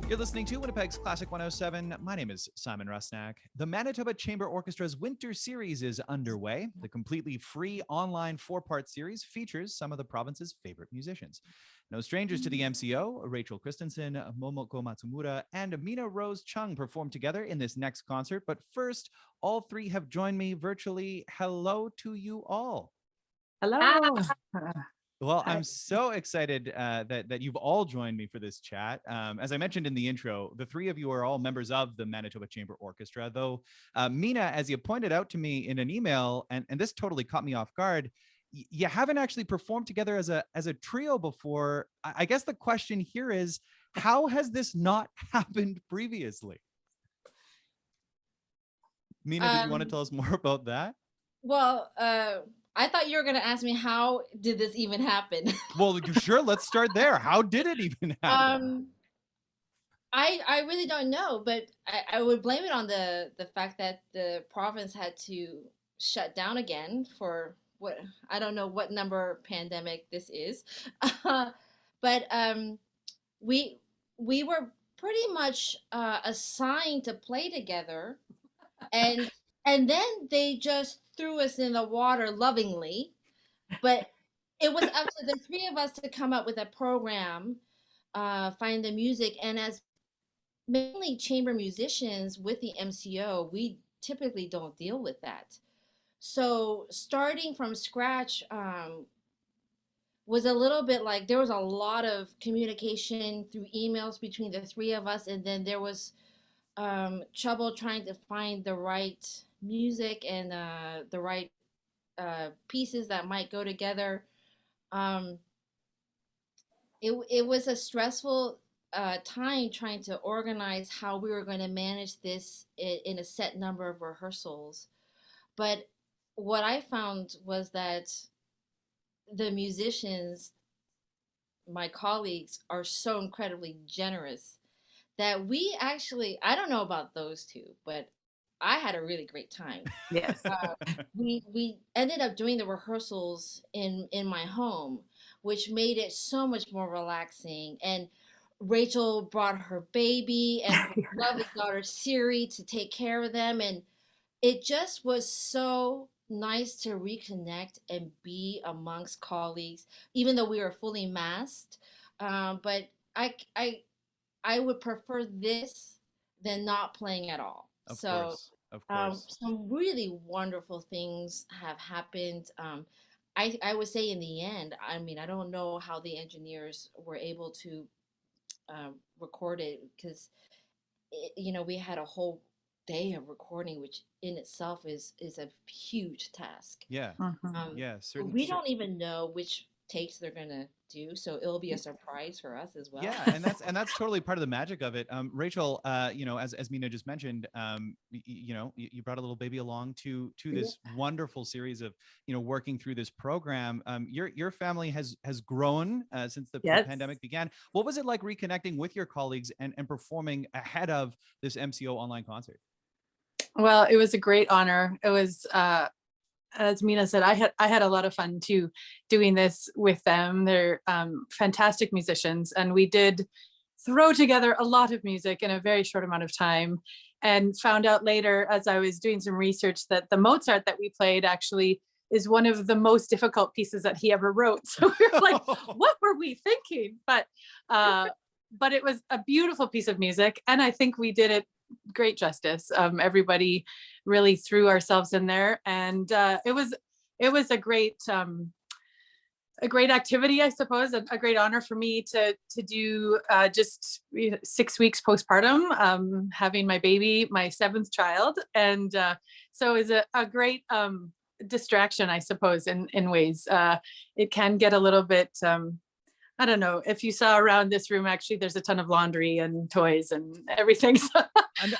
You're listening to Winnipeg's Classic 107. My name is Simon Rusnak. The Manitoba Chamber Orchestra's Winter Series is underway. The completely free online 4-part series features some of the province's favorite musicians. No strangers to the MCO, Rachel Kristenson, Momoko Matsumura, and Minna Rose Chung perform together in this next concert. But first, all three have joined me virtually. Hello to you all. Hello. Well, I'm so excited that you've all joined me for this chat. As I mentioned in the intro, the three of you are all members of the Manitoba Chamber Orchestra, though Minna, as you pointed out to me in an email, and this totally caught me off guard, you haven't actually performed together as a trio before. I guess the question here is, how has this not happened previously? Minna, did you want to tell us more about that? Well, I thought you were going to ask me, how did this even happen? Well, sure. Let's start there. How did it even happen? I really don't know, but I would blame it on the fact that the province had to shut down again for what, I don't know what number pandemic this is. But we were pretty much assigned to play together, and then they just threw us in the water lovingly. But it was up to the three of us to come up with a program, find the music, and as mainly chamber musicians with the MCO, we typically don't deal with that. So starting from scratch was a little bit like there was a lot of communication through emails between the three of us, and then there was trouble trying to find the right music and the right pieces that might go together. It was a stressful time trying to organize how we were going to manage this in a set number of rehearsals. But what I found was that the musicians, my colleagues, are so incredibly generous that we actually, I don't know about those two, but I had a really great time. Yes. We ended up doing the rehearsals in my home, which made it so much more relaxing. And Rachel brought her baby and her lovely daughter Siri to take care of them, and it just was so nice to reconnect and be amongst colleagues, even though we were fully masked. But I would prefer this than not playing at all. Of course. Some really wonderful things have happened. I would say in the end, I mean, I don't know how the engineers were able to record it because, we had a whole day of recording, which in itself is a huge task. Yeah. Yeah, certainly. We don't even know which takes they're gonna do, so it'll be a surprise for us as well. Yeah, and that's totally part of the magic of it. Rachel, as Minna just mentioned, you brought a little baby along to this wonderful series of working through this program. Your family has grown since the pandemic began. What was it like reconnecting with your colleagues and performing ahead of this MCO online concert? Well, it was a great honor. It was as Minna said, I had a lot of fun too doing this with them. They're fantastic musicians, and we did throw together a lot of music in a very short amount of time, and found out later as I was doing some research that the Mozart that we played actually is one of the most difficult pieces that he ever wrote. So we were like, what were we thinking? But it was a beautiful piece of music, and I think we did it great justice. Everybody really threw ourselves in there, and it was a great activity, I suppose, a great honor for me to do just 6 weeks postpartum, having my baby, my 7th child, and so is a great distraction, I suppose, in ways. It can get a little bit I don't know if you saw around this room, actually, there's a ton of laundry and toys and everything. So,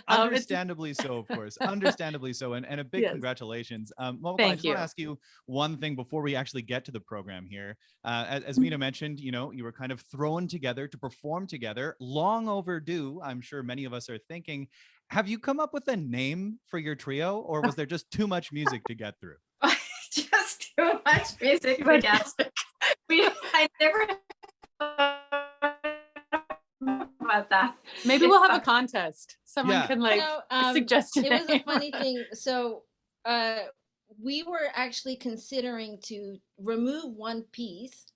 understandably so, of course, understandably so. And a big congratulations. Momoko, I just want to ask you one thing before we actually get to the program here. As Minna mentioned, you were kind of thrown together to perform together, long overdue. I'm sure many of us are thinking, have you come up with a name for your trio, or was there just too much music to get through? Just too much music to get through. I never about that. Maybe we'll have a contest. Someone Yeah. can like suggest it was a name. funny thing. So we were actually considering to remove one piece,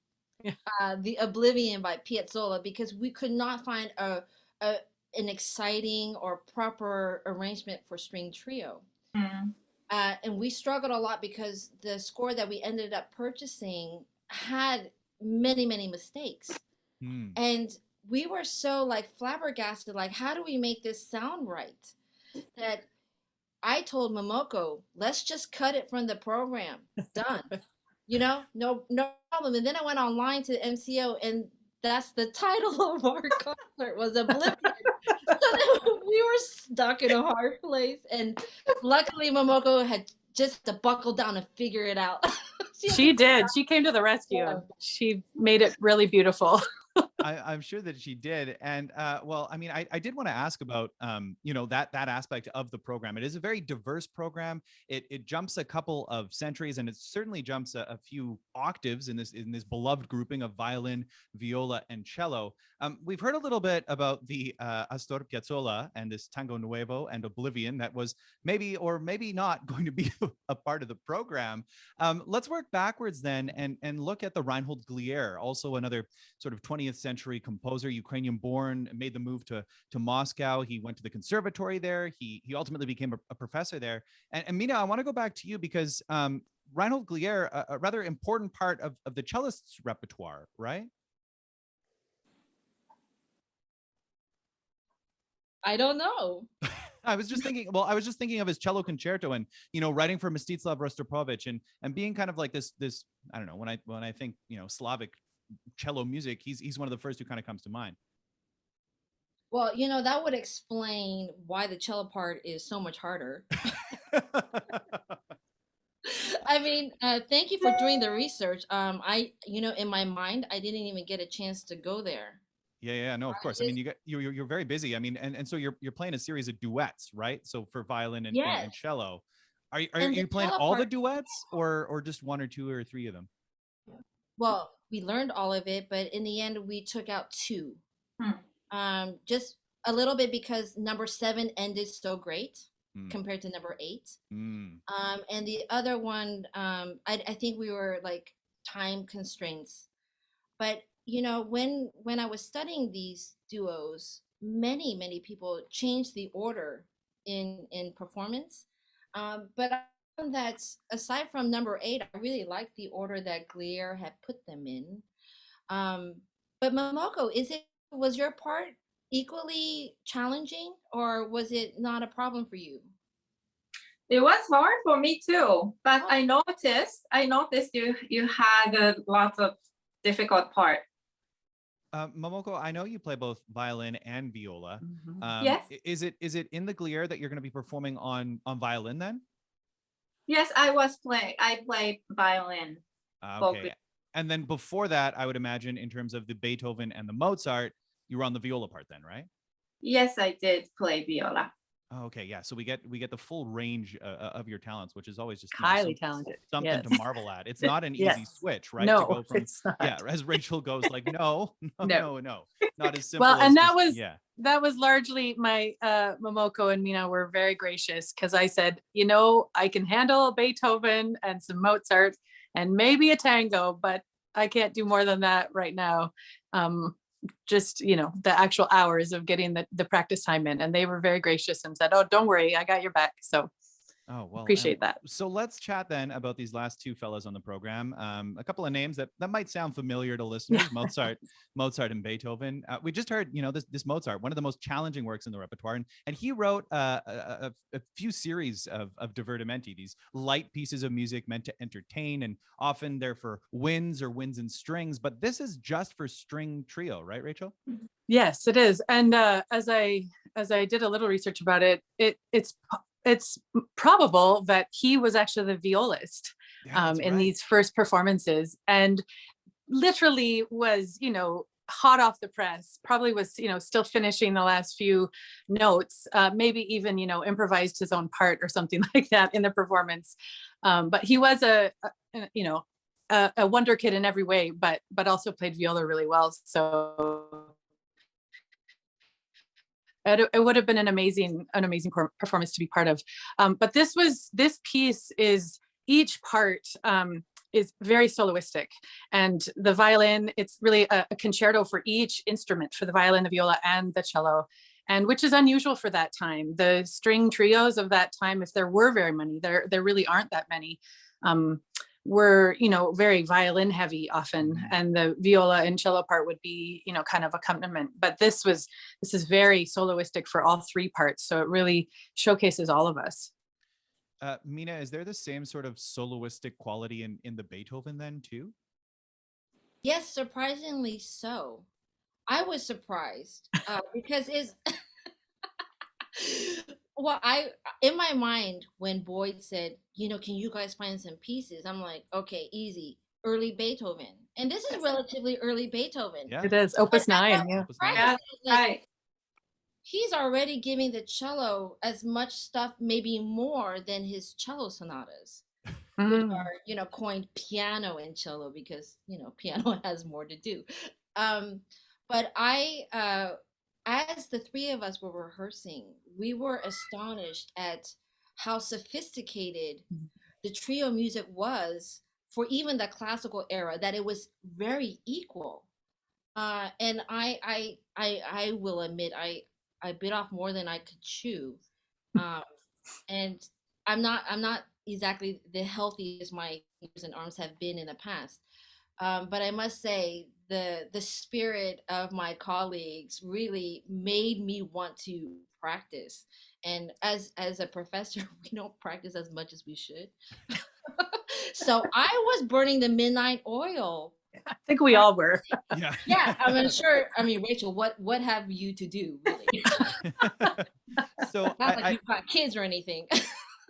the Oblivion by Piazzolla, because we could not find an exciting or proper arrangement for string trio. Mm. And we struggled a lot because the score that we ended up purchasing had many, many mistakes. Hmm. And we were so like flabbergasted, like, how do we make this sound right? That I told Momoko, let's just cut it from the program. Done. No problem. And then I went online to the MCO, and that's the title of our concert was Oblivion. So we were stuck in a hard place. And luckily Momoko had just to buckle down and figure it out. She did. She came to the rescue. Yeah. She made it really beautiful. I'm sure that she did. And well, I mean, I did want to ask about that aspect of the program. It is a very diverse program. It jumps a couple of centuries, and it certainly jumps a few octaves in this beloved grouping of violin, viola, and cello. We've heard a little bit about the Astor Piazzolla and this Tango Nuevo and Oblivion that was maybe or maybe not going to be a part of the program. Let's work backwards then and look at the Reinhold Glier, also another sort of 20th century composer, Ukrainian born, made the move to Moscow. He went to the conservatory there. He ultimately became a professor there. And Minna, I want to go back to you because Reinhold Glier, a rather important part of the cellist's repertoire, right? I don't know. I was just thinking of his cello concerto and, writing for Mstislav Rostropovich and being kind of like this, I don't know, when I think, Slavic cello music, he's one of the first who kind of comes to mind. Well, that would explain why the cello part is so much harder. I mean, thank you for doing the research. In my mind, I didn't even get a chance to go there. Yeah, no, of course. I mean, you're very busy. I mean, and so you're playing a series of duets, right? So for violin and Yes. cello, are And you the playing cello all the part- duets or just one or two or three of them? Well, we learned all of it, but in the end, we took out two. Just a little bit because number 7 ended so great compared to number 8. And the other one, I think we were like time constraints. But when I was studying these duos, many people changed the order in performance. But I found that aside from number 8, I really liked the order that Glier had put them in. But Momoko, was your part equally challenging, or was it not a problem for you? It was hard for me too, but I noticed you had lots of difficult part. Momoko, I know you play both violin and viola. Yes. Is it in the Glier that you're going to be performing on violin then? Yes, I play violin. Okay. And then before that, I would imagine in terms of the Beethoven and the Mozart, you were on the viola part then, right? Yes, I did play viola. Oh, okay, yeah. So we get the full range of your talents, which is always just highly talented. something to marvel at. It's not an easy switch, right? No, to go from, it's not. Yeah, as Rachel goes like, no, not as simple. Well, and as that was largely my Momoko and Minna were very gracious because I said, I can handle Beethoven and some Mozart and maybe a tango, but I can't do more than that right now. Just the actual hours of getting the practice time in, and they were very gracious and said, oh, don't worry, I got your back. So appreciate that. So let's chat then about these last two fellows on the program. A couple of names that might sound familiar to listeners: Mozart and Beethoven. We just heard this Mozart, one of the most challenging works in the repertoire, and he wrote a few series of divertimenti, these light pieces of music meant to entertain, and often they're for winds and strings, but this is just for string trio, right, Rachel? Yes, it is. And as I did a little research about it, it's probable that he was actually the violist in these first performances, and literally was hot off the press, probably was still finishing the last few notes, maybe even improvised his own part or something like that in the performance. But he was a wonder kid in every way, but also played viola really well. So It would have been an amazing performance to be part of. But this piece is, each part is very soloistic, and the violin, it's really a concerto for each instrument, for the violin, the viola, and the cello, and which is unusual for that time. The string trios of that time, if there were very many, there really aren't that many, were, you know, very violin heavy often, and the viola and cello part would be, you know, kind of accompaniment. But this is very soloistic for all three parts, so it really showcases all of us. Minna, is there the same sort of soloistic quality in the Beethoven then too? Yes, surprisingly so. I was surprised because it's well, in my mind, when Boyd said, you know, can you guys find some pieces? I'm like, okay, easy, early Beethoven, and this is relatively early Beethoven. Yeah, It is Opus 9. Yeah. Opus 9. Yeah, Like, right. he's already giving the cello as much stuff, maybe more than his cello sonatas, which are, you know, coined piano and cello because, you know, piano has more to do. But as the three of us were rehearsing, we were astonished at how sophisticated the trio music was for even the classical era, that it was very equal. And I will admit, I bit off more than I could chew. And I'm not exactly the healthiest my fingers and arms have been in the past. But I must say the spirit of my colleagues really made me want to practice. And as a professor, we don't practice as much as we should. So I was burning the midnight oil. I think we all were. Yeah. Yeah, I mean, sure. I mean, Rachel, what have you to do, really? So Not like you've got kids or anything.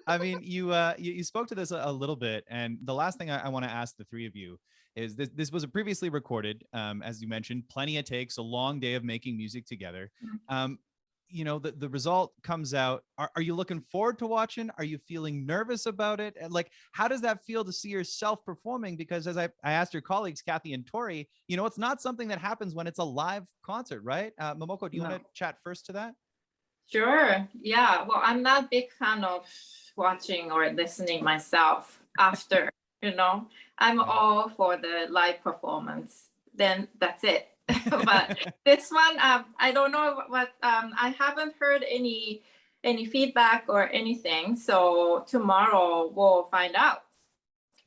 I mean, you spoke to this a little bit, and the last thing I want to ask the three of you is this was previously recorded, as you mentioned, plenty of takes, a long day of making music together. You know, the result comes out. Are you looking forward to watching? Are you feeling nervous about it? And like, how does that feel to see yourself performing? Because as I asked your colleagues, Kathy and Tori, you know, it's not something that happens when it's a live concert, right? Momoko, do you want to chat first to that? Sure. Yeah. Well, I'm not a big fan of watching or listening myself after, you know. I'm all for the live performance. Then that's it. But this one, I don't know what, I haven't heard any feedback or anything. So tomorrow we'll find out.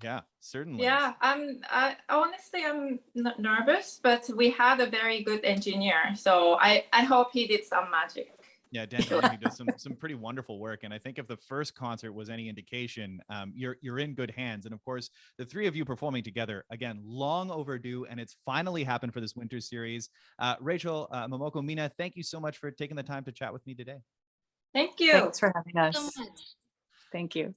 Yeah, certainly. Yeah, I honestly, I'm nervous, but we had a very good engineer. So I hope he did some magic. Yeah, Dan Delaney does some pretty wonderful work, and I think if the first concert was any indication, you're in good hands. And of course, the three of you performing together, again, long overdue, and it's finally happened for this winter series. Rachel, Momoko, Minna, thank you so much for taking the time to chat with me today. Thank you. Thanks for having us. So much. Thank you.